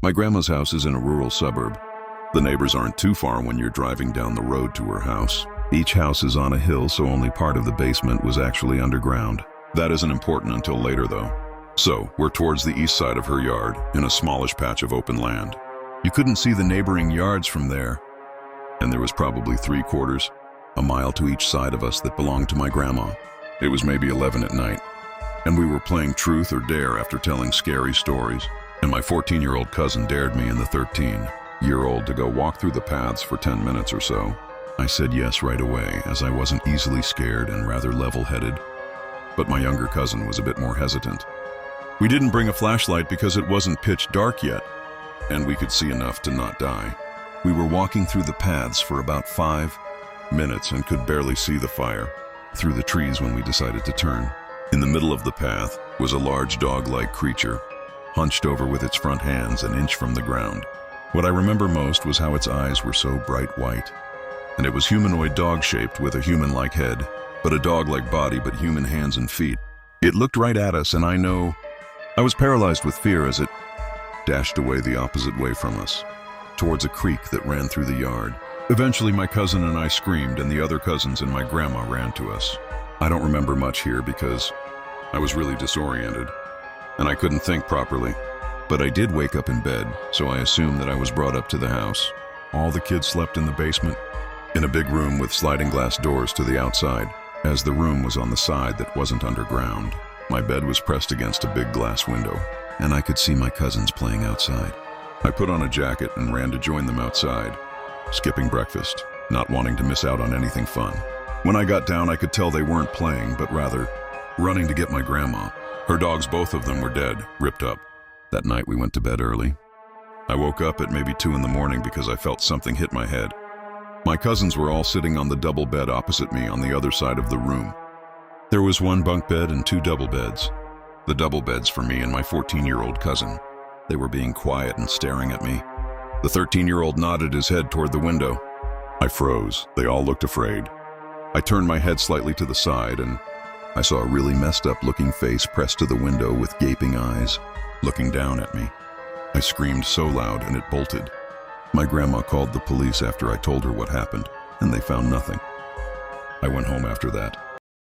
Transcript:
My grandma's house is in a rural suburb. The neighbors aren't too far when you're driving down the road to her house. Each house is on a hill, so only part of the basement was actually underground. That isn't important until later, though. So, we're towards the east side of her yard, in a smallish patch of open land. You couldn't see the neighboring yards from there, and there was probably 3/4, a mile to each side of us that belonged to my grandma. It was maybe 11 at night, and we were playing truth or dare after telling scary stories, and my 14-year-old cousin dared me and the 13-year-old to go walk through the paths for 10 minutes or so. I said yes right away, as I wasn't easily scared and rather level-headed, but my younger cousin was a bit more hesitant. We didn't bring a flashlight because it wasn't pitch dark yet, and we could see enough to not die. We were walking through the paths for about 5 minutes and could barely see the fire through the trees when we decided to turn. In the middle of the path was a large dog-like creature, hunched over with its front hands an inch from the ground. What I remember most was how its eyes were so bright white, and it was humanoid dog-shaped with a human-like head, but a dog-like body but human hands and feet. It looked right at us, and I was paralyzed with fear as it dashed away the opposite way from us, towards a creek that ran through the yard. Eventually, my cousin and I screamed, and the other cousins and my grandma ran to us. I don't remember much here because I was really disoriented, and I couldn't think properly. But I did wake up in bed, so I assumed that I was brought up to the house. All the kids slept in the basement, in a big room with sliding glass doors to the outside, as the room was on the side that wasn't underground. My bed was pressed against a big glass window, and I could see my cousins playing outside. I put on a jacket and ran to join them outside, skipping breakfast, not wanting to miss out on anything fun. When I got down, I could tell they weren't playing, but rather running to get my grandma. Her dogs, both of them, were dead, ripped up. That night we went to bed early. I woke up at maybe 2 in the morning because I felt something hit my head. My cousins were all sitting on the double bed opposite me on the other side of the room. There was 1 bunk bed and 2 double beds. The double beds for me and my 14-year-old cousin. They were being quiet and staring at me. The 13-year-old nodded his head toward the window. I froze. They all looked afraid. I turned my head slightly to the side, and I saw a really messed up looking face pressed to the window with gaping eyes, looking down at me. I screamed so loud and it bolted. My grandma called the police after I told her what happened, and they found nothing. I went home after that.